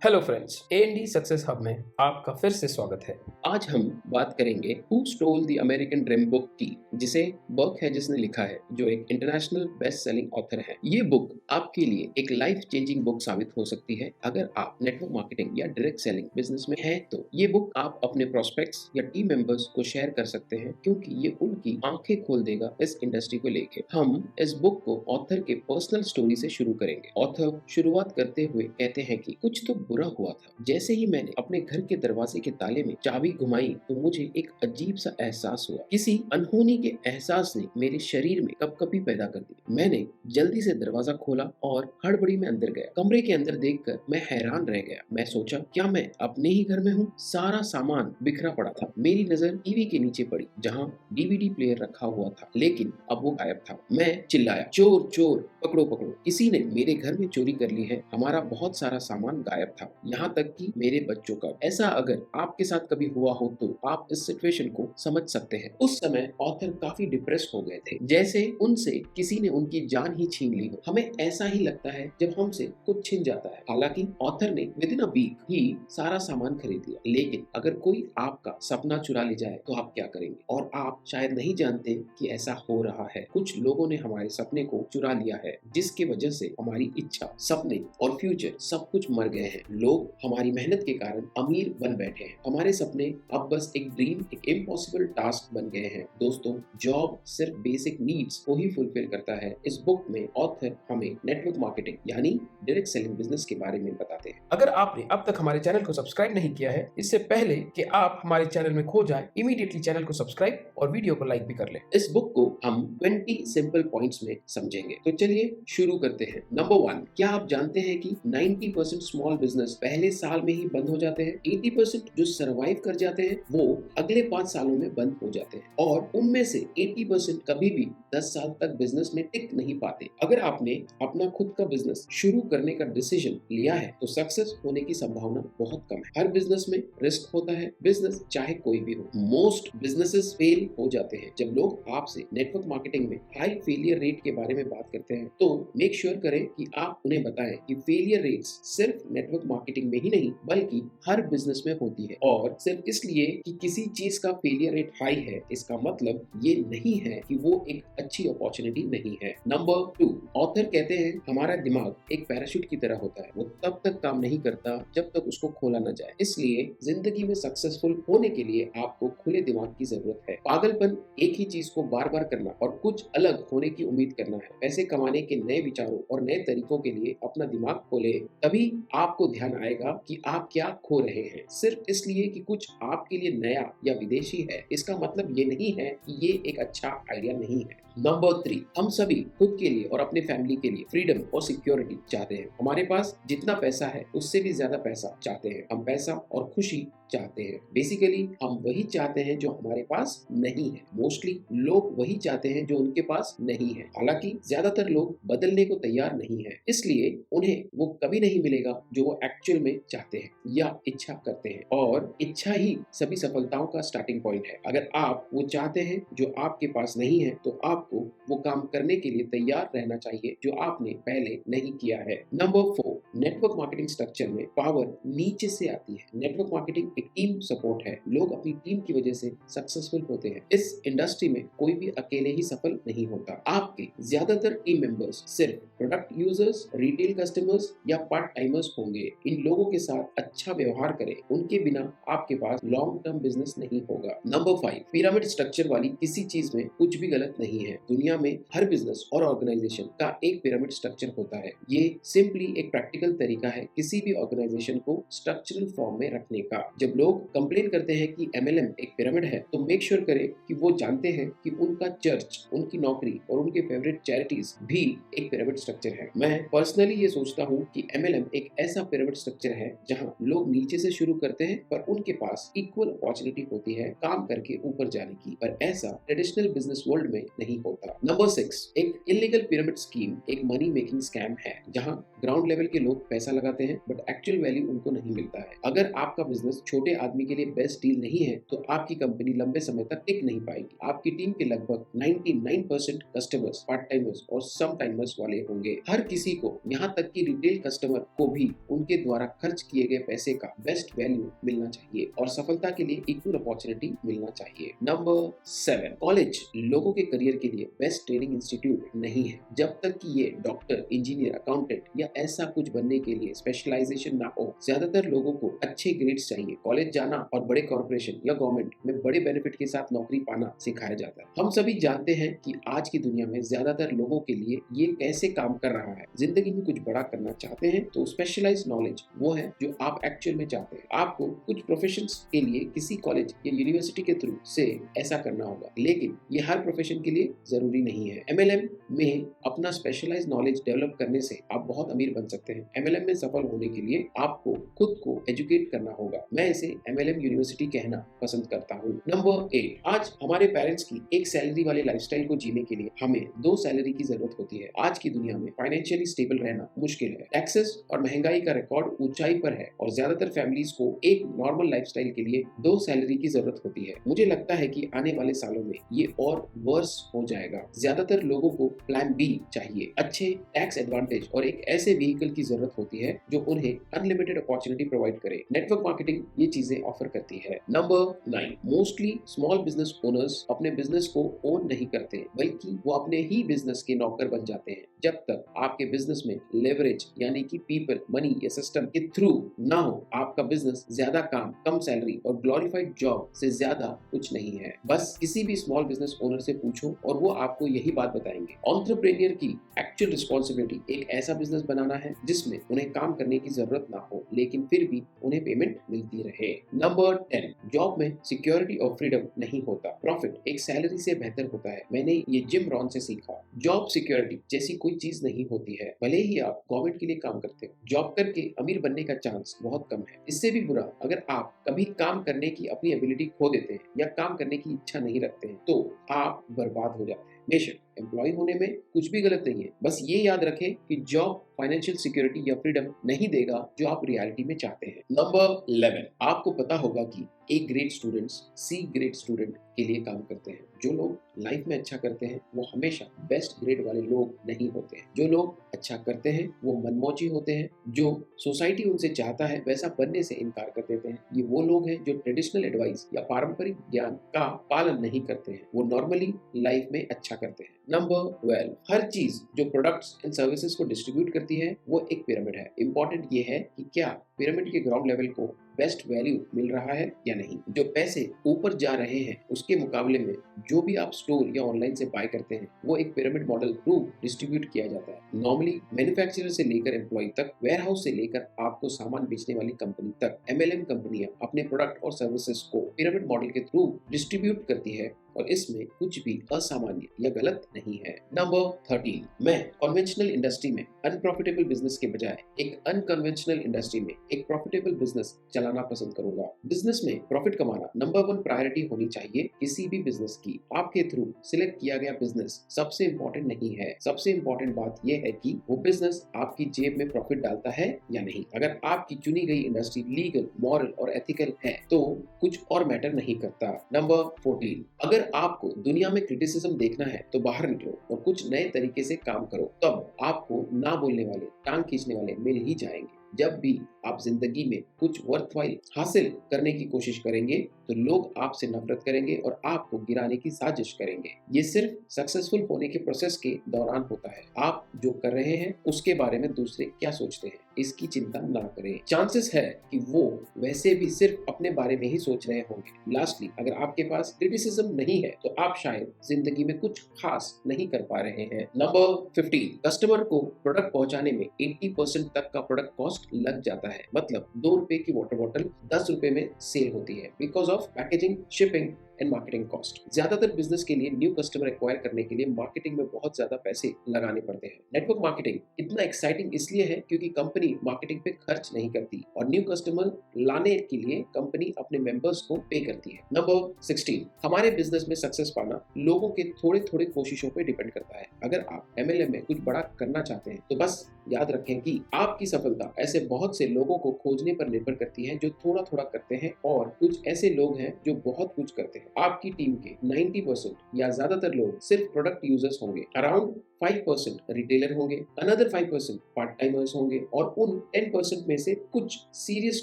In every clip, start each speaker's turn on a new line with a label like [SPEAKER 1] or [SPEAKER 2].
[SPEAKER 1] Hello friends, A&D success hub में आपका फिर से स्वागत है।
[SPEAKER 2] आज हम बात करेंगे who stole the American dream book की, जिसे बर्क है जिसने लिखा है, जो एक इंटरनेशनल बेस्ट सेलिंग ऑथर है। ये बुक आपके लिए एक लाइफ चेंजिंग बुक साबित हो सकती है अगर आप नेटवर्क मार्केटिंग या डायरेक्ट सेलिंग बिजनेस में हैं तो। ये बुक आप अपने प्रोस्पेक्ट्स या टीम मेंबर्स को शेयर कर सकते हैं, क्योंकि ये उनकी आंखें खोल देगा इस इंडस्ट्री को लेके। हम इस बुक को ऑथर के पर्सनल स्टोरी से शुरू करेंगे। ऑथर शुरुआत करते हुए कहते हैं कि कुछ तो बुरा हुआ था। जैसे ही मैंने अपने घर के दरवाजे के ताले में चाबी घुमाई तो मुझे एक अजीब सा एहसास हुआ। किसी अनहोनी के एहसास ने मेरे शरीर में कपकपी पैदा कर दी। मैंने जल्दी से दरवाजा खोला और हड़बड़ी में अंदर गया। कमरे के अंदर देखकर मैं हैरान रह गया। मैं सोचा, क्या मैं अपने ही घर में हूँ? सारा सामान बिखरा पड़ा था। मेरी नजर टीवी के नीचे पड़ी, जहाँ DVD प्लेयर रखा हुआ था, लेकिन अब वो गायब था। मैं चिल्लाया, चोर चोर, पकड़ो पकड़ो, किसी ने मेरे घर में चोरी कर ली है। हमारा बहुत सारा सामान गायब था, यहाँ तक कि मेरे बच्चों का। ऐसा अगर आपके साथ कभी हुआ हो तो आप इस सिचुएशन को समझ सकते हैं। उस समय ऑथर काफी डिप्रेस हो गए थे, जैसे उनसे किसी ने उनकी जान ही छीन ली हो। हमें ऐसा ही लगता है जब हमसे कुछ छिन जाता है। हालांकि ऑथर ने विद इन अ वीक ही सारा सामान खरीद लिया। लेकिन अगर कोई आपका सपना चुरा ले जाए तो आप क्या करेंगे? और आप शायद नहीं जानते कि ऐसा हो रहा है। कुछ लोगों ने हमारे सपने को चुरा लिया है, जिसकी वजह से हमारी इच्छा, सपने और फ्यूचर सब कुछ मर गए हैं। लोग हमारी मेहनत के कारण अमीर बन बैठे हैं। हमारे सपने अब बस एक ड्रीम, एक इम्पॉसिबल टास्क बन गए हैं। दोस्तों, जॉब सिर्फ बेसिक नीड्स को ही फुलफिल करता है। इस बुक में ऑथर हमें नेटवर्क मार्केटिंग यानी डायरेक्ट सेलिंग बिजनेस के बारे में बताते हैं।
[SPEAKER 1] अगर आपने अब तक हमारे चैनल को सब्सक्राइब नहीं किया है, इससे पहले कि आप हमारे चैनल में खो जाएं, इमीडिएटली चैनल को सब्सक्राइब और वीडियो को लाइक भी कर लें।
[SPEAKER 2] इस बुक को हम 20 सिंपल पॉइंट्स में समझेंगे। तो चलिए शुरू करते हैं। नंबर 1, क्या आप जानते हैं कि 90% स्मॉल बिजनेस पहले साल में ही बंद हो जाते हैं? 80% जो सरवाइव कर जाते हैं वो अगले 5 सालों में बंद हो जाते हैं, और उनमें से 80% कभी भी 10 साल तक बिजनेस में टिक नहीं पाते। अगर आपने अपना खुद का बिजनेस शुरू करने का डिसीजन लिया है तो सक्सेस होने की संभावना बहुत कम है। हर बिजनेस में रिस्क होता है, बिजनेस चाहे कोई भी हो। मोस्ट बिजनेसेस फेल हो जाते हैं। जब लोग आपसे नेटवर्क मार्केटिंग में हाई फेलियर रेट के बारे में बात करते हैं तो मेक श्योर करें कि आप उन्हें बताएं कि फेलियर रेट्स सिर्फ नेटवर्क मार्केटिंग में ही नहीं बल्कि हर बिजनेस में होती है। और सिर्फ इसलिए कि किसी चीज का फेलियर रेट हाई है, इसका मतलब ये नहीं है कि वो एक अच्छी अपॉर्चुनिटी नहीं है। नंबर 2, ऑथर कहते हैं हमारा दिमाग एक पैराशूट की तरह होता है। वो तब तक काम नहीं करता जब तक उसको खोला न जाए। इसलिए जिंदगी में सक्सेसफुल होने के लिए आपको खुले दिमाग की जरूरत है। पागलपन एक ही चीज को बार बार करना और कुछ अलग होने की उम्मीद करना है। पैसे कमाने के नए विचारों और नए तरीकों के लिए अपना दिमाग खोले, तभी आपको ध्यान आएगा कि आप क्या खो रहे हैं। सिर्फ इसलिए कि कुछ आपके लिए नया या विदेशी है, इसका मतलब ये नहीं है कि ये एक अच्छा आइडिया नहीं है। नंबर 3, हम सभी खुद के लिए और अपने फैमिली के लिए फ्रीडम और सिक्योरिटी चाहते हैं। हमारे पास जितना पैसा है उससे भी ज्यादा पैसा चाहते हैं। हम पैसा और खुशी चाहते हैं। बेसिकली हम वही चाहते हैं जो हमारे पास नहीं है। मोस्टली लोग वही चाहते हैं जो उनके पास नहीं है। हालांकि ज्यादातर लोग बदलने को तैयार नहीं है, इसलिए उन्हें वो कभी नहीं मिलेगा जो वो एक्चुअल में चाहते हैं या इच्छा करते हैं। और इच्छा ही सभी सफलताओं का स्टार्टिंग पॉइंट है। अगर आप वो चाहते हैं जो आपके पास नहीं है तो आपको वो काम करने के लिए तैयार रहना चाहिए जो आपने पहले नहीं किया है। नंबर 4, नेटवर्क मार्केटिंग स्ट्रक्चर में पावर नीचे से आती है। नेटवर्क मार्केटिंग एक टीम सपोर्ट है। लोग अपनी टीम की वजह से सक्सेसफुल होते हैं। इस इंडस्ट्री में कोई भी अकेले ही सफल नहीं होता। आपके ज्यादातर टीम मेंबर्स सिर्फ प्रोडक्ट यूजर्स, रिटेल कस्टमर्स या पार्ट टाइमर्स होंगे। इन लोगों के साथ अच्छा व्यवहार करें, उनके बिना आपके पास लॉन्ग टर्म बिजनेस नहीं होगा। नंबर 5, पिरामिड स्ट्रक्चर वाली किसी चीज में कुछ भी गलत नहीं है। दुनिया में हर बिजनेस और ऑर्गेनाइजेशन का एक पिरामिड स्ट्रक्चर होता है। ये सिंपली एक प्रैक्टिकल तरीका है किसी भी ऑर्गेनाइजेशन को स्ट्रक्चरल फॉर्म में रखने का। जब लोग कंप्लेन करते हैं कि MLM एक पिरामिड है तो मेक श्योर करें कि वो जानते हैं कि उनका चर्च, उनकी नौकरी और उनके फेवरेट चैरिटीज भी एक पिरामिड स्ट्रक्चर है। मैं पर्सनली ये सोचता हूँ कि MLM एक ऐसा पिरामिड स्ट्रक्चर है जहाँ लोग नीचे से शुरू करते हैं पर उनके पास इक्वल अपॉर्चुनिटी होती है काम करके ऊपर जाने की, पर ऐसा ट्रेडिशनल बिजनेस वर्ल्ड में नहीं होता। नंबर 6, एक इलीगल पिरामिड स्कीम एक मनी मेकिंग स्कैम है जहाँ ग्राउंड लेवल के लोग लोग पैसा लगाते हैं बट एक्चुअल वैल्यू उनको नहीं मिलता है। अगर आपका बिजनेस छोटे आदमी के लिए बेस्ट डील नहीं है तो आपकी कंपनी लंबे समय तक टिक नहीं पाएगी। आपकी टीम के लगभग 99% कस्टमर्स पार्ट टाइमर्स और सम टाइमर्स वाले होंगे। हर किसी को, यहाँ तक कि रिटेल कस्टमर को भी उनके द्वारा खर्च किए गए पैसे का बेस्ट वैल्यू मिलना चाहिए और सफलता के लिए इक्वल अपॉर्चुनिटी मिलना चाहिए। नंबर 7, कॉलेज लोगों के करियर के लिए बेस्ट ट्रेनिंग इंस्टीट्यूट नहीं है। जब तक कि ये डॉक्टर, इंजीनियर, अकाउंटेंट या ऐसा कुछ बनने के लिए स्पेशलाइजेशन ना हो। ज्यादातर लोगों को अच्छे ग्रेड्स चाहिए, कॉलेज जाना और बड़े कॉर्पोरेशन या गवर्नमेंट में बड़े बेनिफिट के साथ नौकरी पाना सिखाया जाता है। हम सभी जानते हैं कि आज की दुनिया में ज्यादातर लोगों के लिए ये कैसे काम कर रहा है। जिंदगी में कुछ बड़ा करना चाहते हैं तो स्पेशलाइज्ड नॉलेज वो है जो आप एक्चुअल में चाहते हैं। आपको कुछ प्रोफेशंस के लिए किसी कॉलेज या यूनिवर्सिटी के थ्रू से ऐसा करना होगा, लेकिन ये हर प्रोफेशन के लिए जरूरी नहीं है। MLM में अपना स्पेशलाइज्ड नॉलेज डेवलप करने से आप बहुत अमीर बन सकते हैं। MLM में सफल होने के लिए आपको खुद को एजुकेट करना होगा। मैं इसे MLM यूनिवर्सिटी कहना पसंद करता हूँ। नंबर 8, आज हमारे पेरेंट्स की एक सैलरी वाले लाइफस्टाइल को जीने के लिए हमें 2 सैलरी की जरूरत होती है। आज की दुनिया में फाइनेंशियली स्टेबल रहना मुश्किल है। टैक्सेस और महंगाई का रिकॉर्ड ऊंचाई पर है और ज्यादातर फैमिलीज को एक नॉर्मल लाइफस्टाइल के लिए 2 सैलरी की जरूरत होती है। मुझे लगता है कि आने वाले सालों में ये और वर्स हो जाएगा। ज्यादातर लोगों को प्लान बी चाहिए, अच्छे टैक्स एडवांटेज और एक ऐसे व्हीकल की जरूरत होती है जो उन्हें अनलिमिटेड अपॉर्चुनिटी प्रोवाइड करे। नेटवर्क मार्केटिंग ये चीजें ऑफर करती है। Number 9, mostly small business owners अपने बिजनेस को ओन नहीं करते बल्कि वो अपने ही बिजनेस के नौकर बन जाते हैं। जब तक आपके बिजनेस में लेवरेज यानी कि पीपल, मनी या सिस्टम के थ्रू ना हो, आपका बिजनेस ज्यादा काम, कम सैलरी और ग्लोरीफाइड जॉब से ज्यादा कुछ नहीं है। बस किसी भी स्मॉल बिजनेस ओनर से पूछो और वो आपको यही बात बताएंगे। एंटरप्रेन्योर की एक्चुअल रिस्पॉन्सिबिलिटी एक ऐसा बिजनेस बनाना है जिसमें उन्हें काम करने की जरूरत ना हो लेकिन फिर भी उन्हें पेमेंट मिलती रहे। नंबर 10, जॉब में सिक्योरिटी और फ्रीडम नहीं होता, प्रॉफिट एक सैलरी से बेहतर होता है। मैंने ये जिम रॉन से सीखा। जॉब सिक्योरिटी जैसी कोई चीज नहीं होती है। भले ही आप गवर्नमेंट के लिए काम करते हो, जॉब करके अमीर बनने का चांस बहुत कम है। इससे भी बुरा, अगर आप कभी काम करने की अपनी एबिलिटी खो देते हैं या काम करने की इच्छा नहीं रखते हैं तो आप बर्बाद हो जाते हैं। बेशक एम्प्लॉय होने में कुछ भी गलत नहीं है, बस ये याद रखें कि जॉब फाइनेंशियल सिक्योरिटी या फ्रीडम नहीं देगा जो आप रियलिटी में चाहते हैं। नंबर 11, आपको पता होगा कि A grade students C grade student के लिए काम करते हैं। जो लोग लाइफ में अच्छा करते हैं वो हमेशा बेस्ट ग्रेड वाले लोग नहीं होते हैं। जो लोग अच्छा करते हैं वो मनमौजी होते हैं। जो सोसाइटी उनसे चाहता है वैसा बनने से इनकार कर देते हैं। ये वो लोग हैं जो ट्रेडिशनल एडवाइस या पारंपरिक ज्ञान का पालन नहीं करते हैं, वो नॉर्मली लाइफ में अच्छा करते हैं। नंबर 12, हर चीज जो प्रोडक्ट्स एंड सर्विसेज को डिस्ट्रीब्यूट करती है वो एक पिरामिड है। इंपॉर्टेंट ये है कि क्या पिरामिड के ग्राउंड लेवल को बेस्ट वैल्यू मिल रहा है या नहीं। जो पैसे ऊपर जा रहे हैं उसके मुकाबले में जो भी आप स्टोर या ऑनलाइन से बाय करते हैं वो एक पिरामिड मॉडल थ्रू डिस्ट्रीब्यूट किया जाता है। नॉर्मली मैन्युफैक्चरर से लेकर एम्प्लॉय तक, वेयरहाउस से लेकर आपको सामान बेचने वाली कंपनी तक, MLM कंपनियां अपने प्रोडक्ट और सर्विसेज को पिरामिड मॉडल के थ्रू डिस्ट्रीब्यूट करती है और इसमें कुछ भी असामान्य या गलत नहीं है। नंबर 13, मैं कन्वेंशनल इंडस्ट्री में अनप्रॉफिटेबल बिजनेस के बजाय एक अनकन्वेंशनल इंडस्ट्री में एक प्रॉफिटेबल बिजनेस चलाना पसंद करूंगा। बिजनेस में प्रॉफिट कमाना नंबर 1 प्रायोरिटी होनी चाहिए किसी भी बिजनेस की। आपके थ्रू सिलेक्ट किया गया बिजनेस सबसे इंपॉर्टेंट नहीं है। सबसे इंपॉर्टेंट बात यह है कि वो बिजनेस आपकी जेब में प्रॉफिट डालता है या नहीं। अगर आपकी चुनी गई इंडस्ट्री लीगल, मॉरल और एथिकल है तो कुछ और मैटर नहीं करता। नंबर 14, अगर आपको दुनिया में क्रिटिसिज्म देखना है तो बाहर निकलो और कुछ नए तरीके से काम करो, तब आपको ना बोलने वाले, टांग खींचने वाले मिल ही जाएंगे। जब भी आप जिंदगी में कुछ वर्थवाइल हासिल करने की कोशिश करेंगे तो लोग आपसे नफरत करेंगे और आपको गिराने की साजिश करेंगे। ये सिर्फ सक्सेसफुल होने के प्रोसेस के दौरान होता है। आप जो कर रहे हैं उसके बारे में दूसरे क्या सोचते हैं इसकी चिंता ना करें। चांसेस है कि वो वैसे भी सिर्फ अपने बारे में ही सोच रहे होंगे। लास्टली, अगर आपके पास क्रिटिसिज्म नहीं है तो आप शायद जिंदगी में कुछ खास नहीं कर पा रहे हैं। नंबर 15, कस्टमर को प्रोडक्ट पहुंचाने में 80% तक का प्रोडक्ट कॉस्ट लग जाता है। मतलब 2 रुपए की वाटर बॉटल 10 रुपए में सेल होती है because of packaging, shipping and marketing cost. ज्यादातर बिजनेस के लिए न्यू कस्टमर एक्वायर करने के लिए मार्केटिंग में बहुत ज्यादा पैसे लगाने पड़ते हैं। नेटवर्क मार्केटिंग इतना एक्साइटिंग इसलिए है क्योंकि कंपनी मार्केटिंग पे खर्च नहीं करती और न्यू कस्टमर लाने के लिए कंपनी अपने मेंबर्स को पे करती है। नंबर 16, हमारे बिजनेस में सक्सेस पाना लोगों के थोड़े थोड़े कोशिशों पे डिपेंड करता है। अगर आप MLM में कुछ बड़ा करना चाहते हैं तो बस याद रखें कि आपकी सफलता ऐसे बहुत से लोगों को खोजने पर निर्भर करती है जो थोड़ा थोड़ा करते हैं और कुछ ऐसे लोग हैं जो बहुत कुछ करते हैं। आपकी टीम के 90% या ज्यादातर लोग सिर्फ प्रोडक्ट यूजर्स होंगे, अराउंड 5% रिटेलर होंगे, अनदर 5% पार्ट टाइमर्स होंगे और उन 10% में से कुछ सीरियस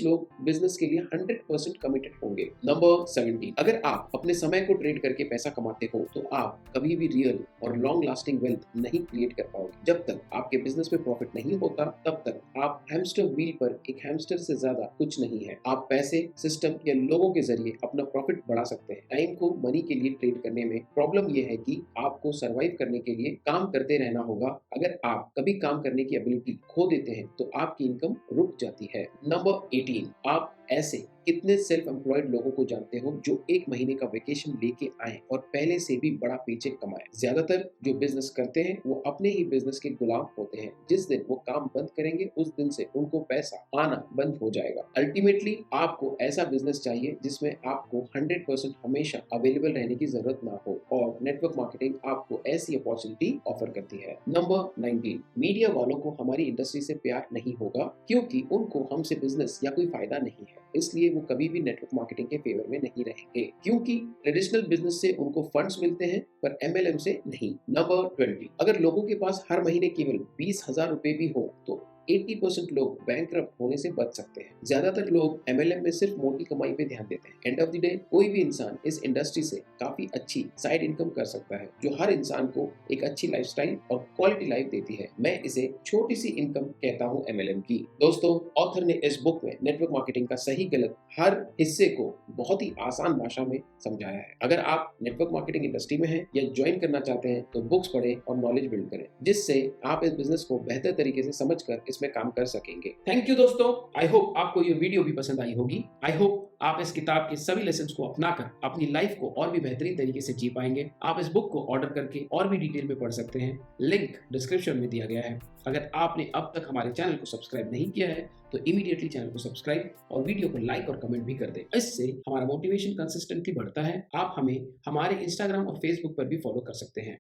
[SPEAKER 2] लोग बिजनेस के लिए 100% कमिटेड होंगे। नंबर 17, अगर आप अपने समय को ट्रेड करके पैसा कमाते हो तो आप कभी भी रियल और लॉन्ग लास्टिंग वेल्थ नहीं क्रिएट कर पाओगे। जब तक आपके बिजनेस में प्रॉफिट नहीं होता तब तक आप हैमस्टर व्हील पर एक हैमस्टर से ज्यादा कुछ नहीं है। आप पैसे, सिस्टम या लोगों के जरिए अपना प्रॉफिट बढ़ा सकते हैं। टाइम को मनी के लिए ट्रेड करने में प्रॉब्लम यह है कि आपको सर्वाइव करने के लिए काम करते रहना होगा। अगर आप कभी काम करने की एबिलिटी खो देते हैं तो आपकी इनकम रुक जाती है। नंबर 18, आप ऐसे कितने सेल्फ एम्प्लॉयड लोगों को जानते हो जो 1 महीने का वेकेशन लेके आए और पहले से भी बड़ा पेचेक कमाए। ज्यादातर जो बिजनेस करते हैं वो अपने ही बिजनेस के गुलाम होते हैं। जिस दिन वो काम बंद करेंगे उस दिन से उनको पैसा आना बंद हो जाएगा। अल्टीमेटली आपको ऐसा बिजनेस चाहिए जिसमें आपको 100% हमेशा अवेलेबल रहने की जरूरत ना हो और नेटवर्क मार्केटिंग आपको ऐसी अपॉर्चुनिटी ऑफर करती है। नंबर 19, मीडिया वालों को हमारी इंडस्ट्री से प्यार नहीं होगा क्योंकि उनको हमसे बिजनेस या कोई फायदा नहीं है, इसलिए वो कभी भी नेटवर्क मार्केटिंग के फेवर में नहीं रहेंगे क्योंकि ट्रेडिशनल बिजनेस से उनको फंड्स मिलते हैं पर MLM से नहीं। नंबर 20, अगर लोगों के पास हर महीने केवल 20,000 रुपए भी हो तो 80% लोग बैंकरप्ट होने से बच सकते हैं। ज्यादातर लोग MLM में सिर्फ मोटी कमाई पे ध्यान देते हैं। एंड ऑफ द डे कोई भी इंसान इस इंडस्ट्री से काफी अच्छी साइड इनकम कर सकता है जो हर इंसान को एक अच्छी लाइफस्टाइल और क्वालिटी लाइफ देती है। मैं इसे छोटी सी इनकम कहता हूँ MLM की। दोस्तों, ऑथर ने इस बुक में नेटवर्क मार्केटिंग का सही गलत हर हिस्से को बहुत ही आसान भाषा में समझाया है। अगर आप नेटवर्क मार्केटिंग इंडस्ट्री में हैं या ज्वाइन करना चाहते हैं तो बुक्स पढ़ें और नॉलेज बिल्ड करें जिससे आप इस बिजनेस को बेहतर तरीके से समझकर इसमें काम कर सकेंगे।
[SPEAKER 1] थैंक यू दोस्तों, आई होप आपको ये वीडियो भी पसंद आई होगी। आई होप आप इस किताब के सभी लेसन्स को अपनाकर अपनी लाइफ को और भी बेहतरीन तरीके से जी पाएंगे। आप इस बुक को ऑर्डर करके और भी डिटेल में पढ़ सकते हैं, लिंक डिस्क्रिप्शन में दिया गया है। अगर आपने अब तक हमारे चैनल को सब्सक्राइब नहीं किया है तो इमीडिएटली चैनल को सब्सक्राइब और वीडियो को लाइक और कमेंट भी कर दें। इससे हमारा मोटिवेशन कंसिस्टेंटली बढ़ता है। आप हमें हमारे इंस्टाग्राम और फेसबुक पर भी फॉलो कर सकते हैं।